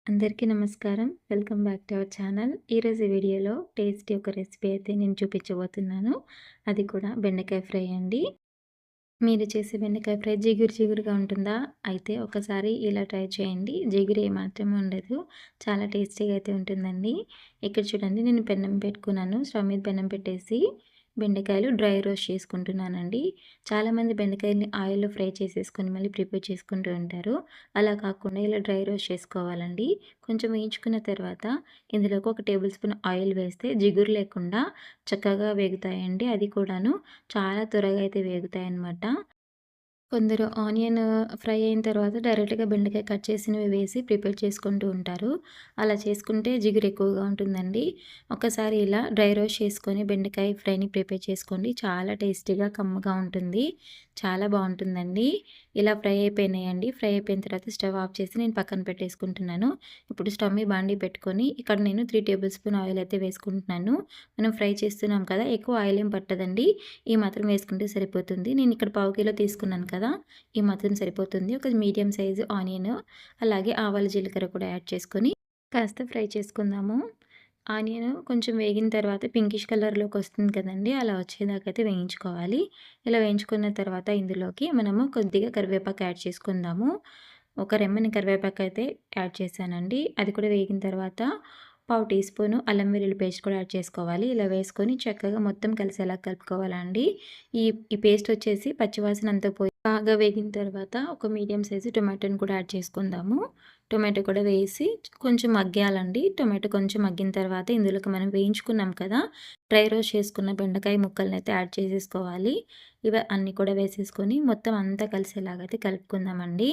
అందరికీ నమస్కారం. Welcome back to our channel. ఈరోజు వీడియోలో టేస్టీ ఒక రెసిపీ అయితే నేను చూపించబోతున్నాను. అది కూడా బెండకాయ ఫ్రై అండి. మీరు చేసే బెండకాయ ఫ్రై జిగురు జిగురుగా ఉంటుందా? అయితే ఒకసారి ఇలా ట్రై చేయండి. జిగురు ఏమాత్రం ఉండదు. చాలా టేస్టీగా అయితే ఉంటుందండి. ఇక్కడ చూడండి, నేను పెన్నం పెట్టుకున్నాను. స్టవ్ మీద పెన్నం పెట్టేసి బెండకాయలు డ్రై రోస్ట్ చేసుకుంటున్నానండి. చాలామంది బెండకాయలని ఆయిల్‌లో ఫ్రై చేసేసుకొని మళ్ళీ ప్రిపేర్ చేసుకుంటూ ఉంటారు. అలా కాకుండా ఇలా డ్రై రోస్ట్ చేసుకోవాలండి. కొంచెం వేయించుకున్న తర్వాత ఇందులోకి ఒక టేబుల్ స్పూన్ ఆయిల్ వేస్తే జిగురు లేకుండా చక్కగా వేగుతాయండి. అది కూడాను చాలా త్వరగా అయితే వేగుతాయన్నమాట. కొందరు ఆనియన్ ఫ్రై అయిన తర్వాత డైరెక్ట్‌గా బెండకాయ కట్ చేసినవి వేసి ప్రిపేర్ చేసుకుంటూ ఉంటారు. అలా చేసుకుంటే జిగురు ఎక్కువగా ఉంటుందండి. ఒకసారి ఇలా డ్రై రోస్ట్ చేసుకొని బెండకాయ ఫ్రైని ప్రిపేర్ చేసుకోండి. చాలా టేస్టీగా, కమ్మగా ఉంటుంది. చాలా బావుంటుందండి. ఇలా ఫ్రై అయిపోయినాయండి. ఫ్రై అయిపోయిన తర్వాత స్టవ్ ఆఫ్ చేసి నేను పక్కన పెట్టేసుకుంటున్నాను. ఇప్పుడు స్టవ్ మీద బాండీ పెట్టుకొని ఇక్కడ నేను 3 టేబుల్ స్పూన్ ఆయిల్ అయితే వేసుకుంటున్నాను. మనం ఫ్రై చేస్తున్నాం కదా! ఎక్కువ ఆయిల్ ఏం పట్టదండి. ఈ మాత్రం వేసుకుంటే సరిపోతుంది. నేను ఇక్కడ పావు కిలో తీసుకున్నాను కదా! ఈ మాత్రం సరిపోతుంది. ఒక మీడియం సైజు ఆనియన్, అలాగే ఆవాలు, జీలకర్ర కూడా యాడ్ చేసుకొని కాస్త ఫ్రై చేసుకుందాము. ఆనియన్ కొంచెం వేగిన తర్వాత పింకిష్ కలర్‌లోకి వస్తుంది కదండీ! అలా వచ్చేదాకైతే వేయించుకోవాలి. ఇలా వేయించుకున్న తర్వాత ఇందులోకి మనము కొద్దిగా కరివేపాకు యాడ్ చేసుకుందాము. ఒక రెమ్మని కరివేపాకు అయితే యాడ్ చేశానండి. అది కూడా వేగిన తర్వాత పావు టీ స్పూను అల్లం వెల్లుల్లి పేస్ట్ కూడా యాడ్ చేసుకోవాలి. ఇలా వేసుకొని చక్కగా మొత్తం కలిసేలా కలుపుకోవాలండి. ఈ ఈ పేస్ట్ వచ్చేసి పచ్చివాసన అంతా పోయి బాగా వేగిన తర్వాత ఒక మీడియం సైజు టొమాటోని కూడా యాడ్ చేసుకుందాము. టొమాటో కూడా వేసి కొంచెం మగ్గాలండి. టొమాటో కొంచెం మగ్గిన తర్వాత ఇందులోకి మనం వేయించుకున్నాం కదా! డ్రై రోస్ట్ చేసుకున్న బెండకాయ ముక్కలనైతే యాడ్ చేసేసుకోవాలి. ఇవి అన్నీ కూడా వేసేసుకొని మొత్తం అంతా కలిసేలాగైతే కలుపుకుందామండి.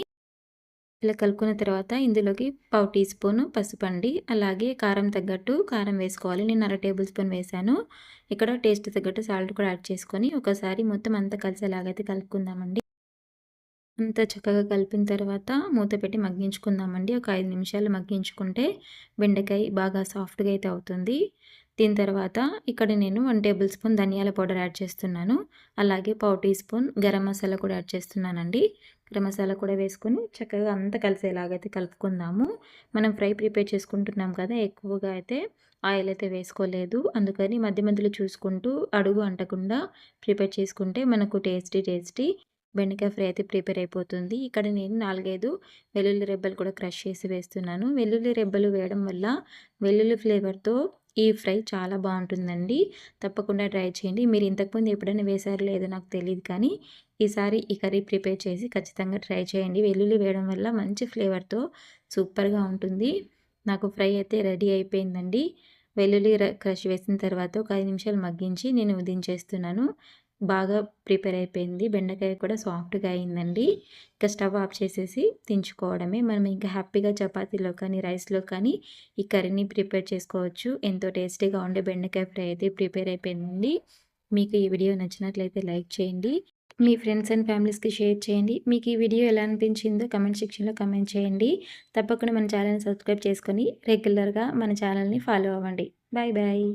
ఇలా కలుపుకున్న తర్వాత ఇందులోకి పావు టీ స్పూను పసుపండి, అలాగే కారం తగ్గట్టు కారం వేసుకోవాలి. నేను అర టేబుల్ స్పూన్ వేశాను. ఇక్కడ టేస్ట్ తగ్గట్టు సాల్ట్ కూడా యాడ్ చేసుకొని ఒకసారి మొత్తం అంతా కలిసేలాగైతే కలుపుకుందామండి. అంతా చక్కగా కలిపిన తర్వాత మూత పెట్టి మగ్గించుకుందామండి. ఒక 5 నిమిషాలు మగ్గించుకుంటే బెండకాయ బాగా సాఫ్ట్‌గా అయితే అవుతుంది. దీని తర్వాత ఇక్కడ నేను 1 టేబుల్ స్పూన్ ధనియాల పౌడర్ యాడ్ చేస్తున్నాను. అలాగే పావు టీ స్పూన్ గరం మసాలా కూడా యాడ్ చేస్తున్నానండి. గరం మసాలా కూడా వేసుకొని చక్కగా అంతా కలిసేలాగైతే కలుపుకుందాము. మనం ఫ్రై ప్రిపేర్ చేసుకుంటున్నాం కదా! ఎక్కువగా అయితే ఆయిల్ అయితే వేసుకోలేదు. అందుకని మధ్య మధ్యలో చూసుకుంటూ అడుగు అంటకుండా ప్రిపేర్ చేసుకుంటే మనకు టేస్టీ బెండకాయ ఫ్రై అయితే ప్రిపేర్ అయిపోతుంది. ఇక్కడ నేను 4, 5 వెల్లుల్లి రెబ్బలు కూడా క్రష్ చేసి వేస్తున్నాను. వెల్లుల్లి రెబ్బలు వేయడం వల్ల వెల్లుల్లి ఫ్లేవర్‌తో ఈ ఫ్రై చాలా బావుంటుందండి. తప్పకుండా ట్రై చేయండి. మీరు ఇంతకుముందు ఎప్పుడైనా వేశారో లేదో నాకు తెలీదు కానీ, ఈసారి ఈ కర్రీ ప్రిపేర్ చేసి ఖచ్చితంగా ట్రై చేయండి. వెల్లుల్లి వేయడం వల్ల మంచి ఫ్లేవర్‌తో సూపర్‌గా ఉంటుంది. నాకు ఫ్రై అయితే రెడీ అయిపోయిందండి. వెల్లుల్లి క్రష్ వేసిన తర్వాత ఒక 5 నిమిషాలు మగ్గించి నేను దించేస్తున్నాను. బాగా ప్రిపేర్ అయిపోయింది. బెండకాయ కూడా సాఫ్ట్‌గా అయిందండి. ఇక స్టవ్ ఆఫ్ చేసేసి దించుకోవడమే. మనం ఇంకా హ్యాపీగా చపాతీలో కానీ, రైస్‌లో కానీ ఈ కర్రీని ప్రిపేర్ చేసుకోవచ్చు. ఎంతో టేస్టీగా ఉండే బెండకాయ ఫ్రై అయితే ప్రిపేర్ అయిపోయిందండి. మీకు ఈ వీడియో నచ్చినట్లయితే లైక్ చేయండి. మీ ఫ్రెండ్స్ అండ్ ఫ్యామిలీస్‌కి షేర్ చేయండి. మీకు ఈ వీడియో ఎలా అనిపించిందో కామెంట్ సెక్షన్‌లో కామెంట్ చేయండి. తప్పకుండా మన ఛానెల్‌ని సబ్స్క్రైబ్ చేసుకొని రెగ్యులర్‌గా మన ఛానెల్‌ని ఫాలో అవ్వండి. Bye bye.